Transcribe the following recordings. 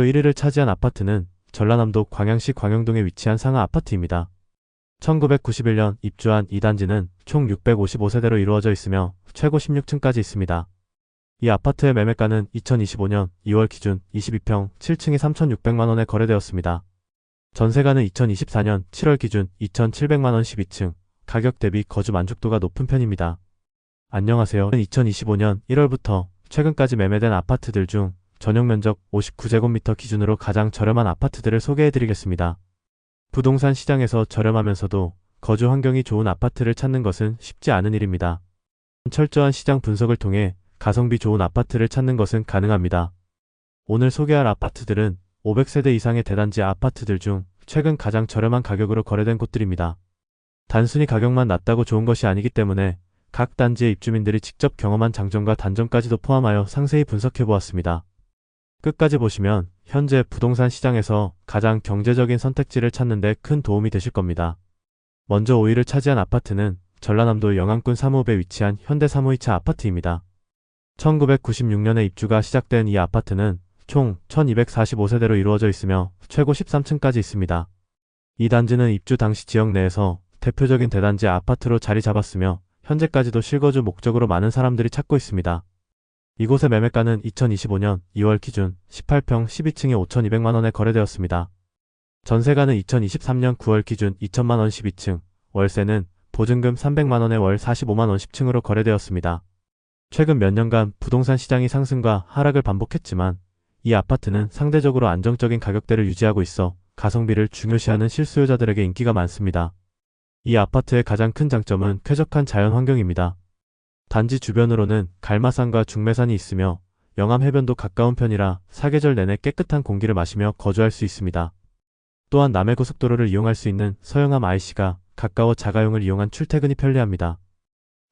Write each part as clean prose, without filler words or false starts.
1위를 차지한 아파트는 전라남도 광양시 광영동에 위치한 상하 아파트입니다. 1991년 입주한 이 단지는 총 655세대로 이루어져 있으며 최고 16층까지 있습니다. 이 아파트의 매매가는 2025년 2월 기준 22평 7층이 3,600만원에 거래되었습니다. 전세가는 2024년 7월 기준 2,700만원 12층, 가격 대비 거주 만족도가 높은 편입니다. 안녕하세요. 2025년 1월부터 최근까지 매매된 아파트들 중 전용 면적 59제곱미터 기준으로 가장 저렴한 아파트들을 소개해드리겠습니다. 부동산 시장에서 저렴하면서도 거주 환경이 좋은 아파트를 찾는 것은 쉽지 않은 일입니다. 철저한 시장 분석을 통해 가성비 좋은 아파트를 찾는 것은 가능합니다. 오늘 소개할 아파트들은 500세대 이상의 대단지 아파트들 중 최근 가장 저렴한 가격으로 거래된 곳들입니다. 단순히 가격만 낮다고 좋은 것이 아니기 때문에 각 단지의 입주민들이 직접 경험한 장점과 단점까지도 포함하여 상세히 분석해보았습니다. 끝까지 보시면 현재 부동산 시장에서 가장 경제적인 선택지를 찾는 데 큰 도움이 되실 겁니다. 먼저 5위를 차지한 아파트는 전라남도 영암군 사무읍에 위치한 현대 사무이차 아파트입니다. 1996년에 입주가 시작된 이 아파트는 총 1245세대로 이루어져 있으며 최고 13층까지 있습니다. 이 단지는 입주 당시 지역 내에서 대표적인 대단지 아파트로 자리 잡았으며 현재까지도 실거주 목적으로 많은 사람들이 찾고 있습니다. 이곳의 매매가는 2025년 2월 기준 18평 12층이 5,200만원에 거래되었습니다. 전세가는 2023년 9월 기준 2,000만원 12층, 월세는 보증금 300만원에 월 45만원 10층으로 거래되었습니다. 최근 몇 년간 부동산 시장이 상승과 하락을 반복했지만 이 아파트는 상대적으로 안정적인 가격대를 유지하고 있어 가성비를 중요시하는 실수요자들에게 인기가 많습니다. 이 아파트의 가장 큰 장점은 쾌적한 자연 환경입니다. 단지 주변으로는 갈마산과 중매산이 있으며 영암 해변도 가까운 편이라 사계절 내내 깨끗한 공기를 마시며 거주할 수 있습니다. 또한 남해고속도로를 이용할 수 있는 서영암 IC가 가까워 자가용을 이용한 출퇴근이 편리합니다.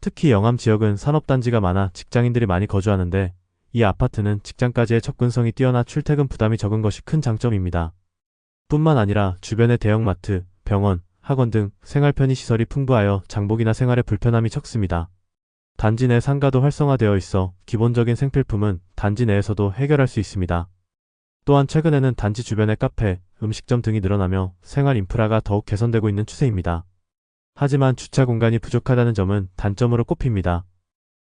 특히 영암 지역은 산업단지가 많아 직장인들이 많이 거주하는데 이 아파트는 직장까지의 접근성이 뛰어나 출퇴근 부담이 적은 것이 큰 장점입니다. 뿐만 아니라 주변에 대형마트, 병원, 학원 등 생활 편의시설이 풍부하여 장복이나 생활에 불편함이 적습니다. 단지 내 상가도 활성화되어 있어 기본적인 생필품은 단지 내에서도 해결할 수 있습니다. 또한 최근에는 단지 주변에 카페, 음식점 등이 늘어나며 생활 인프라가 더욱 개선되고 있는 추세입니다. 하지만 주차 공간이 부족하다는 점은 단점으로 꼽힙니다.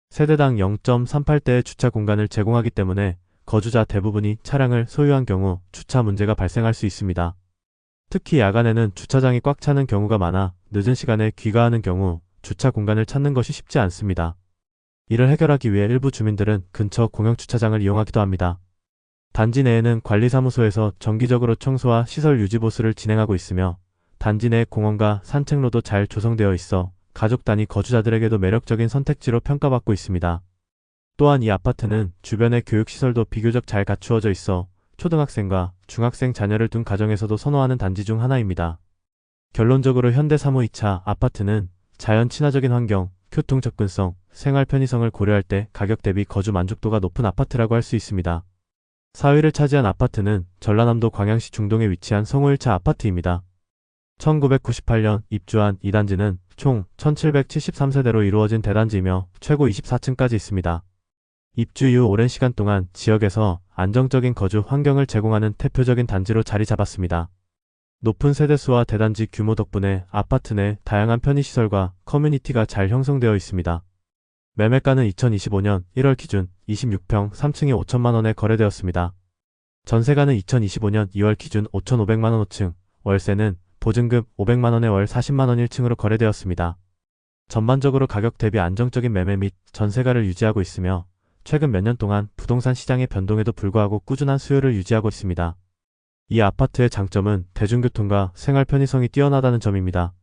세대당 0.38대의 주차 공간을 제공하기 때문에 거주자 대부분이 차량을 소유한 경우 주차 문제가 발생할 수 있습니다. 특히 야간에는 주차장이 꽉 차는 경우가 많아 늦은 시간에 귀가하는 경우 주차 공간을 찾는 것이 쉽지 않습니다. 이를 해결하기 위해 일부 주민들은 근처 공영주차장을 이용하기도 합니다. 단지 내에는 관리사무소에서 정기적으로 청소와 시설 유지 보수를 진행하고 있으며 단지 내 공원과 산책로도 잘 조성되어 있어 가족 단위 거주자들에게도 매력적인 선택지로 평가받고 있습니다. 또한 이 아파트는 주변의 교육시설도 비교적 잘 갖추어져 있어 초등학생과 중학생 자녀를 둔 가정에서도 선호하는 단지 중 하나입니다. 결론적으로 현대 사무이차 아파트는 자연 친화적인 환경, 교통 접근성, 생활 편의성을 고려할 때 가격 대비 거주 만족도가 높은 아파트라고 할 수 있습니다. 4위를 차지한 아파트는 전라남도 광양시 중동에 위치한 성호1차 아파트입니다. 1998년 입주한 이 단지는 총 1773세대로 이루어진 대단지이며 최고 24층까지 있습니다. 입주 이후 오랜 시간 동안 지역에서 안정적인 거주 환경을 제공하는 대표적인 단지로 자리 잡았습니다. 높은 세대수와 대단지 규모 덕분에 아파트 내 다양한 편의시설과 커뮤니티가 잘 형성되어 있습니다. 매매가는 2025년 1월 기준 26평 3층이 5천만원에 거래되었습니다. 전세가는 2025년 2월 기준 5,500만원 5층, 월세는 보증금 500만원에 월 40만원 1층으로 거래되었습니다. 전반적으로 가격 대비 안정적인 매매 및 전세가를 유지하고 있으며 최근 몇 년 동안 부동산 시장의 변동에도 불구하고 꾸준한 수요를 유지하고 있습니다. 이 아파트의 장점은 대중교통과 생활 편의성이 뛰어나다는 점입니다.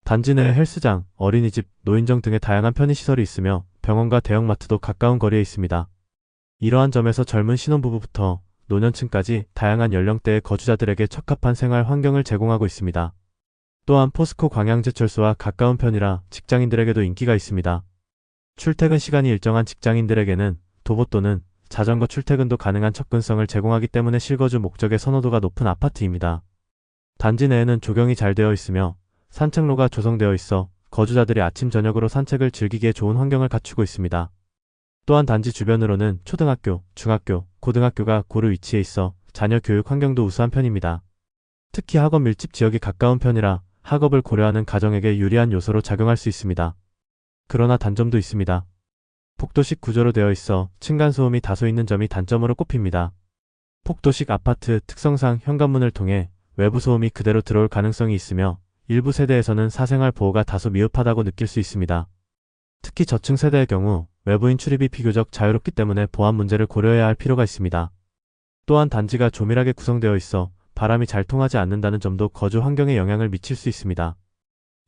단지 내 헬스장, 어린이집, 노인정 등의 다양한 편의시설이 있으며 병원과 대형마트도 가까운 거리에 있습니다. 이러한 점에서 젊은 신혼부부부터 노년층까지 다양한 연령대의 거주자들에게 적합한 생활 환경을 제공하고 있습니다. 또한 포스코 광양제철소와 가까운 편이라 직장인들에게도 인기가 있습니다. 출퇴근 시간이 일정한 직장인들에게는 도보 또는 자전거 출퇴근도 가능한 접근성을 제공하기 때문에 실거주 목적의 선호도가 높은 아파트입니다. 단지 내에는 조경이 잘 되어 있으며 산책로가 조성되어 있어 거주자들이 아침 저녁으로 산책을 즐기기에 좋은 환경을 갖추고 있습니다. 또한 단지 주변으로는 초등학교, 중학교, 고등학교가 고루 위치해 있어 자녀 교육 환경도 우수한 편입니다. 특히 학업 밀집 지역이 가까운 편이라 학업을 고려하는 가정에게 유리한 요소로 작용할 수 있습니다. 그러나 단점도 있습니다. 복도식 구조로 되어 있어 층간소음이 다소 있는 점이 단점으로 꼽힙니다. 복도식 아파트 특성상 현관문을 통해 외부 소음이 그대로 들어올 가능성이 있으며 일부 세대에서는 사생활 보호가 다소 미흡하다고 느낄 수 있습니다. 특히 저층 세대의 경우 외부인 출입이 비교적 자유롭기 때문에 보안 문제를 고려해야 할 필요가 있습니다. 또한 단지가 조밀하게 구성되어 있어 바람이 잘 통하지 않는다는 점도 거주 환경에 영향을 미칠 수 있습니다.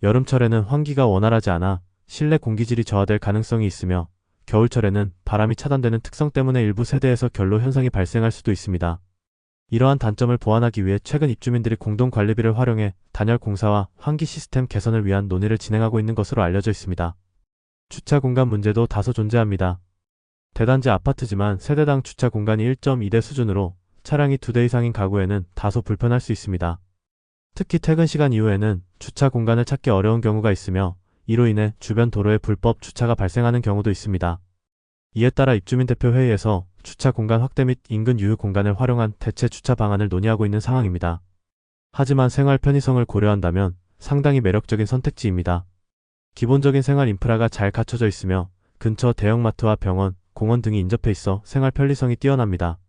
여름철에는 환기가 원활하지 않아 실내 공기질이 저하될 가능성이 있으며 겨울철에는 바람이 차단되는 특성 때문에 일부 세대에서 결로 현상이 발생할 수도 있습니다. 이러한 단점을 보완하기 위해 최근 입주민들이 공동관리비를 활용해 단열 공사와 환기 시스템 개선을 위한 논의를 진행하고 있는 것으로 알려져 있습니다. 주차 공간 문제도 다소 존재합니다. 대단지 아파트지만 세대당 주차 공간이 1.2대 수준으로 차량이 2대 이상인 가구에는 다소 불편할 수 있습니다. 특히 퇴근 시간 이후에는 주차 공간을 찾기 어려운 경우가 있으며 이로 인해 주변 도로에 불법 주차가 발생하는 경우도 있습니다. 이에 따라 입주민 대표 회의에서 주차 공간 확대 및 인근 유휴 공간을 활용한 대체 주차 방안을 논의하고 있는 상황입니다. 하지만 생활 편의성을 고려한다면 상당히 매력적인 선택지입니다. 기본적인 생활 인프라가 잘 갖춰져 있으며 근처 대형마트와 병원, 공원 등이 인접해 있어 생활 편리성이 뛰어납니다.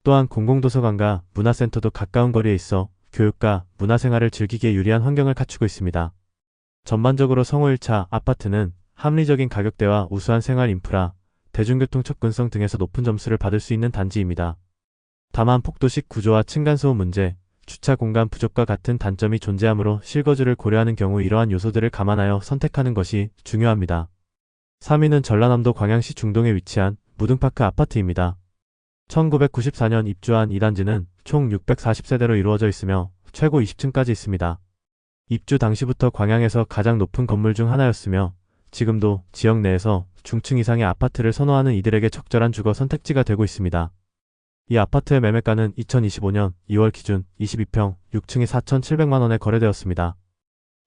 또한 공공도서관과 문화센터도 가까운 거리에 있어 교육과 문화생활을 즐기기에 유리한 환경을 갖추고 있습니다. 전반적으로 성호 1차 아파트는 합리적인 가격대와 우수한 생활 인프라, 대중교통 접근성 등에서 높은 점수를 받을 수 있는 단지입니다. 다만 복도식 구조와 층간소음 문제, 주차 공간 부족과 같은 단점이 존재하므로 실거주를 고려하는 경우 이러한 요소들을 감안하여 선택하는 것이 중요합니다. 3위는 전라남도 광양시 중동에 위치한 무등파크 아파트입니다. 1994년 입주한 이 단지는 총 640세대로 이루어져 있으며 최고 20층까지 있습니다. 입주 당시부터 광양에서 가장 높은 건물 중 하나였으며 지금도 지역 내에서 중층 이상의 아파트를 선호하는 이들에게 적절한 주거 선택지가 되고 있습니다. 이 아파트의 매매가는 2025년 2월 기준 22평 6층이 4,700만원에 거래되었습니다.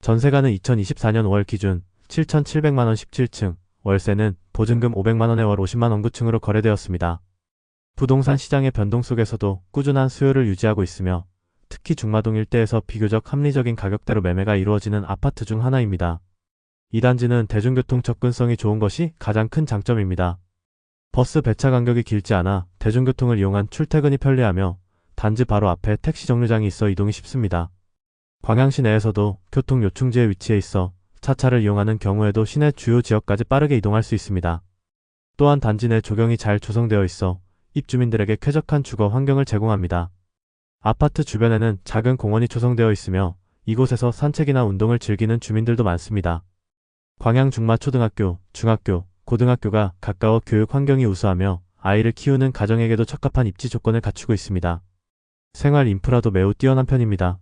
전세가는 2024년 5월 기준 7,700만원 17층, 월세는 보증금 500만원에 월 50만원 9층으로 거래되었습니다. 부동산 시장의 변동 속에서도 꾸준한 수요를 유지하고 있으며 특히 중마동 일대에서 비교적 합리적인 가격대로 매매가 이루어지는 아파트 중 하나입니다. 이 단지는 대중교통 접근성이 좋은 것이 가장 큰 장점입니다. 버스 배차 간격이 길지 않아 대중교통을 이용한 출퇴근이 편리하며 단지 바로 앞에 택시 정류장이 있어 이동이 쉽습니다. 광양시 내에서도 교통 요충지에 위치해 있어 차차를 이용하는 경우에도 시내 주요 지역까지 빠르게 이동할 수 있습니다. 또한 단지 내 조경이 잘 조성되어 있어 입주민들에게 쾌적한 주거 환경을 제공합니다. 아파트 주변에는 작은 공원이 조성되어 있으며 이곳에서 산책이나 운동을 즐기는 주민들도 많습니다. 광양중마초등학교, 중학교, 고등학교가 가까워 교육 환경이 우수하며 아이를 키우는 가정에게도 적합한 입지 조건을 갖추고 있습니다. 생활 인프라도 매우 뛰어난 편입니다.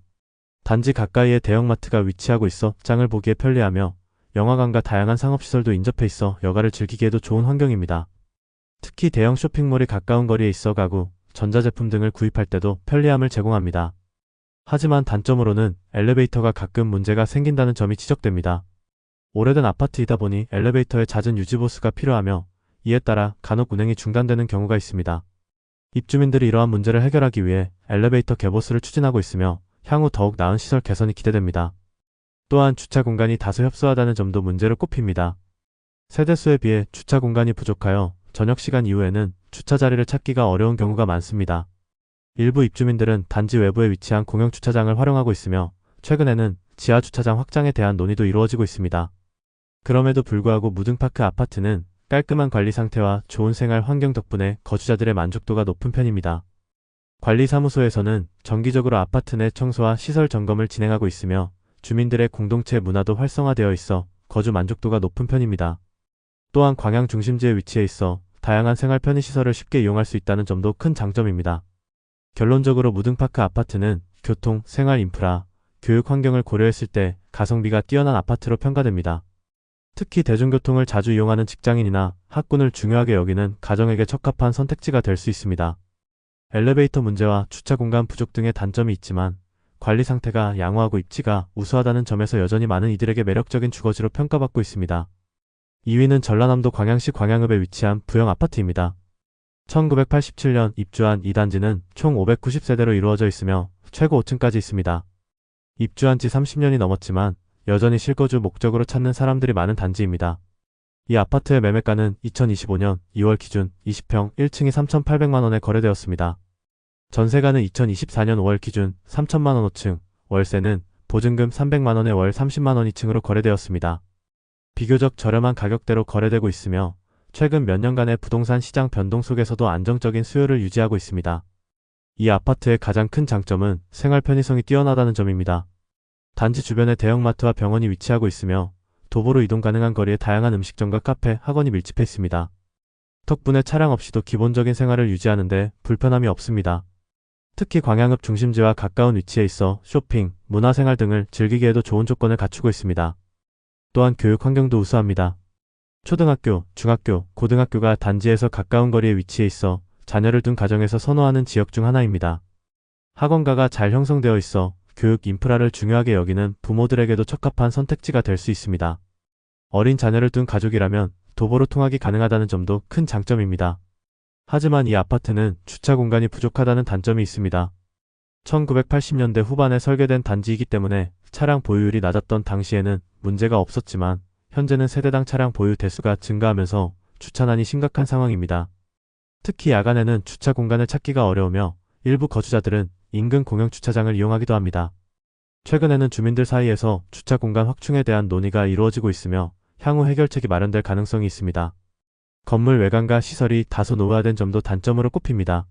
단지 가까이에 대형마트가 위치하고 있어 장을 보기에 편리하며 영화관과 다양한 상업시설도 인접해 있어 여가를 즐기기에도 좋은 환경입니다. 특히 대형 쇼핑몰이 가까운 거리에 있어 가구, 전자제품 등을 구입할 때도 편리함을 제공합니다. 하지만 단점으로는 엘리베이터가 가끔 문제가 생긴다는 점이 지적됩니다. 오래된 아파트이다 보니 엘리베이터의 잦은 유지보수가 필요하며 이에 따라 간혹 운행이 중단되는 경우가 있습니다. 입주민들이 이러한 문제를 해결하기 위해 엘리베이터 개보수를 추진하고 있으며 향후 더욱 나은 시설 개선이 기대됩니다. 또한 주차 공간이 다소 협소하다는 점도 문제로 꼽힙니다. 세대수에 비해 주차 공간이 부족하여 저녁 시간 이후에는 주차 자리를 찾기가 어려운 경우가 많습니다. 일부 입주민들은 단지 외부에 위치한 공영주차장을 활용하고 있으며 최근에는 지하주차장 확장에 대한 논의도 이루어지고 있습니다. 그럼에도 불구하고 무등파크 아파트는 깔끔한 관리 상태와 좋은 생활 환경 덕분에 거주자들의 만족도가 높은 편입니다. 관리사무소에서는 정기적으로 아파트 내 청소와 시설 점검을 진행하고 있으며 주민들의 공동체 문화도 활성화되어 있어 거주 만족도가 높은 편입니다. 또한 광양 중심지에 위치해 있어 다양한 생활 편의시설을 쉽게 이용할 수 있다는 점도 큰 장점입니다. 결론적으로 무등파크 아파트는 교통, 생활 인프라, 교육 환경을 고려했을 때 가성비가 뛰어난 아파트로 평가됩니다. 특히 대중교통을 자주 이용하는 직장인이나 학군을 중요하게 여기는 가정에게 적합한 선택지가 될 수 있습니다. 엘리베이터 문제와 주차 공간 부족 등의 단점이 있지만 관리 상태가 양호하고 입지가 우수하다는 점에서 여전히 많은 이들에게 매력적인 주거지로 평가받고 있습니다. 2위는 전라남도 광양시 광양읍에 위치한 부영 아파트입니다. 1987년 입주한 이 단지는 총 590세대로 이루어져 있으며 최고 5층까지 있습니다. 입주한 지 30년이 넘었지만 여전히 실거주 목적으로 찾는 사람들이 많은 단지입니다. 이 아파트의 매매가는 2025년 2월 기준 20평 1층이 3,800만 원에 거래되었습니다. 전세가는 2024년 5월 기준 3천만 원 5층, 월세는 보증금 300만 원에 월 30만 원 2층으로 거래되었습니다. 비교적 저렴한 가격대로 거래되고 있으며 최근 몇 년간의 부동산 시장 변동 속에서도 안정적인 수요를 유지하고 있습니다. 이 아파트의 가장 큰 장점은 생활 편의성이 뛰어나다는 점입니다. 단지 주변에 대형마트와 병원이 위치하고 있으며 도보로 이동 가능한 거리에 다양한 음식점과 카페, 학원이 밀집해 있습니다. 덕분에 차량 없이도 기본적인 생활을 유지하는데 불편함이 없습니다. 특히 광양읍 중심지와 가까운 위치에 있어 쇼핑, 문화생활 등을 즐기기에도 좋은 조건을 갖추고 있습니다. 또한 교육 환경도 우수합니다. 초등학교, 중학교, 고등학교가 단지에서 가까운 거리에 위치해 있어 자녀를 둔 가정에서 선호하는 지역 중 하나입니다. 학원가가 잘 형성되어 있어 교육 인프라를 중요하게 여기는 부모들에게도 적합한 선택지가 될 수 있습니다. 어린 자녀를 둔 가족이라면 도보로 통학이 가능하다는 점도 큰 장점입니다. 하지만 이 아파트는 주차 공간이 부족하다는 단점이 있습니다. 1980년대 후반에 설계된 단지이기 때문에 차량 보유율이 낮았던 당시에는 문제가 없었지만 현재는 세대당 차량 보유 대수가 증가하면서 주차난이 심각한 상황입니다. 특히 야간에는 주차 공간을 찾기가 어려우며 일부 거주자들은 인근 공영주차장을 이용하기도 합니다. 최근에는 주민들 사이에서 주차 공간 확충에 대한 논의가 이루어지고 있으며 향후 해결책이 마련될 가능성이 있습니다. 건물 외관과 시설이 다소 노후화된 점도 단점으로 꼽힙니다.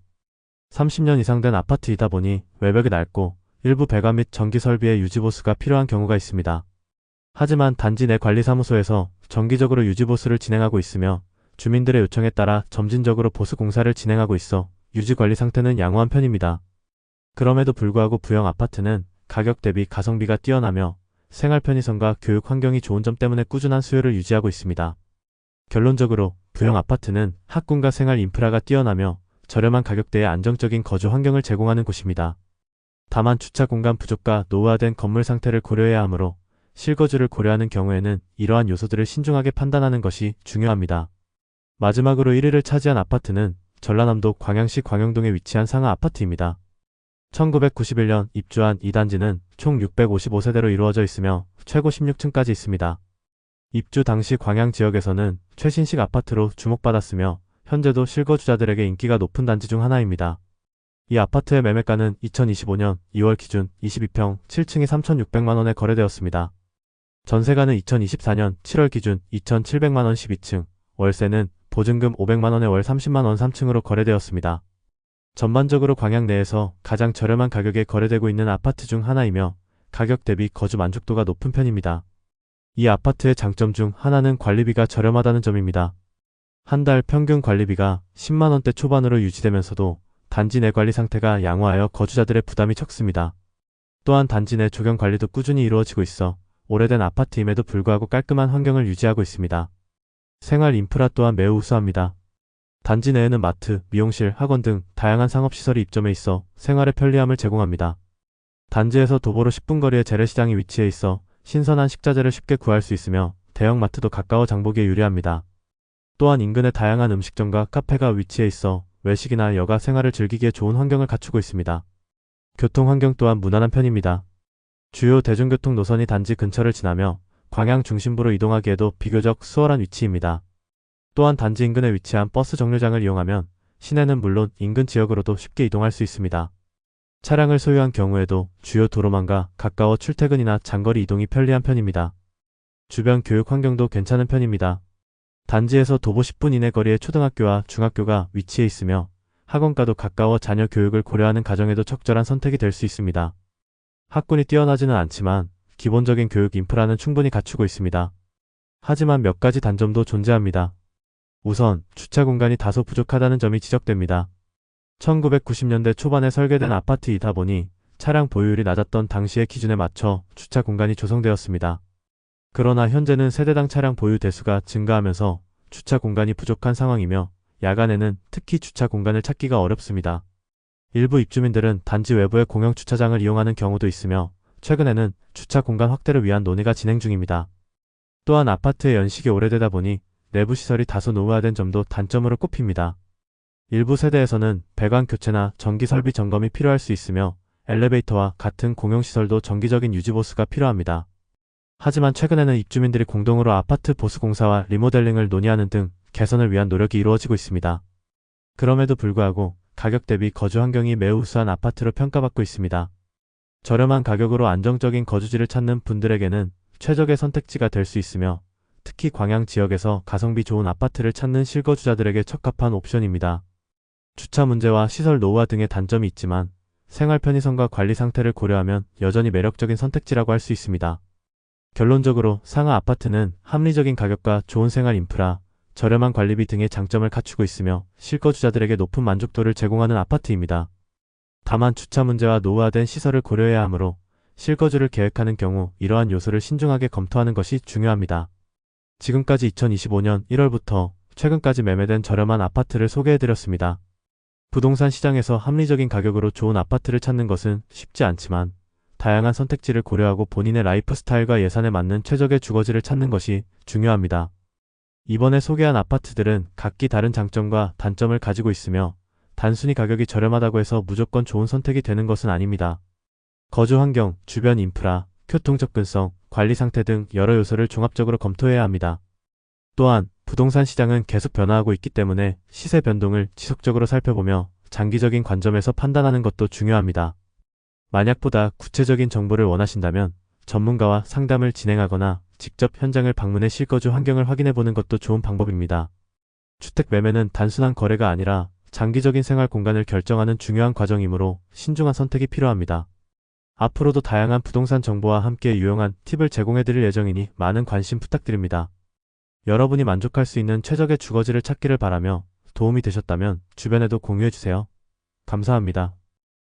30년 이상 된 아파트이다 보니 외벽이 낡고 일부 배관 및 전기 설비의 유지보수가 필요한 경우가 있습니다. 하지만 단지 내 관리사무소에서 정기적으로 유지보수를 진행하고 있으며 주민들의 요청에 따라 점진적으로 보수 공사를 진행하고 있어 유지관리 상태는 양호한 편입니다. 그럼에도 불구하고 부영 아파트는 가격 대비 가성비가 뛰어나며 생활 편의성과 교육 환경이 좋은 점 때문에 꾸준한 수요를 유지하고 있습니다. 결론적으로 부영 아파트는 학군과 생활 인프라가 뛰어나며 저렴한 가격대에 안정적인 거주 환경을 제공하는 곳입니다. 다만 주차 공간 부족과 노후화된 건물 상태를 고려해야 하므로 실거주를 고려하는 경우에는 이러한 요소들을 신중하게 판단하는 것이 중요합니다. 마지막으로 1위를 차지한 아파트는 전라남도 광양시 광영동에 위치한 상하 아파트입니다. 1991년 입주한 이 단지는 총 655세대로 이루어져 있으며 최고 16층까지 있습니다. 입주 당시 광양 지역에서는 최신식 아파트로 주목받았으며 현재도 실거주자들에게 인기가 높은 단지 중 하나입니다. 이 아파트의 매매가는 2025년 2월 기준 22평 7층이 3,600만 원에 거래되었습니다. 전세가는 2024년 7월 기준 2,700만 원 12층, 월세는 보증금 500만 원에 월 30만 원 3층으로 거래되었습니다. 전반적으로 광양 내에서 가장 저렴한 가격에 거래되고 있는 아파트 중 하나이며 가격 대비 거주 만족도가 높은 편입니다. 이 아파트의 장점 중 하나는 관리비가 저렴하다는 점입니다. 한 달 평균 관리비가 10만 원대 초반으로 유지되면서도 단지 내 관리 상태가 양호하여 거주자들의 부담이 적습니다. 또한 단지 내 조경 관리도 꾸준히 이루어지고 있어 오래된 아파트임에도 불구하고 깔끔한 환경을 유지하고 있습니다. 생활 인프라 또한 매우 우수합니다. 단지 내에는 마트, 미용실, 학원 등 다양한 상업시설이 입점해 있어 생활의 편리함을 제공합니다. 단지에서 도보로 10분 거리에 재래시장이 위치해 있어 신선한 식자재를 쉽게 구할 수 있으며 대형마트도 가까워 장보기에 유리합니다. 또한 인근에 다양한 음식점과 카페가 위치해 있어 외식이나 여가 생활을 즐기기에 좋은 환경을 갖추고 있습니다. 교통 환경 또한 무난한 편입니다. 주요 대중교통 노선이 단지 근처를 지나며 광양 중심부로 이동하기에도 비교적 수월한 위치입니다. 또한 단지 인근에 위치한 버스 정류장을 이용하면 시내는 물론 인근 지역으로도 쉽게 이동할 수 있습니다. 차량을 소유한 경우에도 주요 도로망과 가까워 출퇴근이나 장거리 이동이 편리한 편입니다. 주변 교육 환경도 괜찮은 편입니다. 단지에서 도보 10분 이내 거리에 초등학교와 중학교가 위치해 있으며 학원과도 가까워 자녀 교육을 고려하는 가정에도 적절한 선택이 될 수 있습니다. 학군이 뛰어나지는 않지만 기본적인 교육 인프라는 충분히 갖추고 있습니다. 하지만 몇 가지 단점도 존재합니다. 우선 주차 공간이 다소 부족하다는 점이 지적됩니다. 1990년대 초반에 설계된 아파트이다 보니 차량 보유율이 낮았던 당시의 기준에 맞춰 주차 공간이 조성되었습니다. 그러나 현재는 세대당 차량 보유 대수가 증가하면서 주차 공간이 부족한 상황이며 야간에는 특히 주차 공간을 찾기가 어렵습니다. 일부 입주민들은 단지 외부의 공영 주차장을 이용하는 경우도 있으며 최근에는 주차 공간 확대를 위한 논의가 진행 중입니다. 또한 아파트의 연식이 오래되다 보니 내부 시설이 다소 노후화된 점도 단점으로 꼽힙니다. 일부 세대에서는 배관 교체나 정기 설비 점검이 필요할 수 있으며 엘리베이터와 같은 공용시설도 정기적인 유지 보수가 필요합니다. 하지만 최근에는 입주민들이 공동으로 아파트 보수 공사와 리모델링을 논의하는 등 개선을 위한 노력이 이루어지고 있습니다. 그럼에도 불구하고 가격 대비 거주 환경이 매우 우수한 아파트로 평가받고 있습니다. 저렴한 가격으로 안정적인 거주지를 찾는 분들에게는 최적의 선택지가 될 수 있으며 특히 광양 지역에서 가성비 좋은 아파트를 찾는 실거주자들에게 적합한 옵션입니다. 주차 문제와 시설 노후화 등의 단점이 있지만 생활 편의성과 관리 상태를 고려하면 여전히 매력적인 선택지라고 할 수 있습니다. 결론적으로 상하 아파트는 합리적인 가격과 좋은 생활 인프라, 저렴한 관리비 등의 장점을 갖추고 있으며 실거주자들에게 높은 만족도를 제공하는 아파트입니다. 다만 주차 문제와 노후화된 시설을 고려해야 하므로 실거주를 계획하는 경우 이러한 요소를 신중하게 검토하는 것이 중요합니다. 지금까지 2025년 1월부터 최근까지 매매된 저렴한 아파트를 소개해드렸습니다. 부동산 시장에서 합리적인 가격으로 좋은 아파트를 찾는 것은 쉽지 않지만 다양한 선택지를 고려하고 본인의 라이프 스타일과 예산에 맞는 최적의 주거지를 찾는 것이 중요합니다. 이번에 소개한 아파트들은 각기 다른 장점과 단점을 가지고 있으며 단순히 가격이 저렴하다고 해서 무조건 좋은 선택이 되는 것은 아닙니다. 거주 환경, 주변 인프라, 교통 접근성, 관리 상태 등 여러 요소를 종합적으로 검토해야 합니다. 또한 부동산 시장은 계속 변화하고 있기 때문에 시세 변동을 지속적으로 살펴보며 장기적인 관점에서 판단하는 것도 중요합니다. 만약 보다 구체적인 정보를 원하신다면 전문가와 상담을 진행하거나 직접 현장을 방문해 실거주 환경을 확인해 보는 것도 좋은 방법입니다. 주택 매매는 단순한 거래가 아니라 장기적인 생활 공간을 결정하는 중요한 과정이므로 신중한 선택이 필요합니다. 앞으로도 다양한 부동산 정보와 함께 유용한 팁을 제공해 드릴 예정이니 많은 관심 부탁드립니다. 여러분이 만족할 수 있는 최적의 주거지를 찾기를 바라며 도움이 되셨다면 주변에도 공유해 주세요. 감사합니다.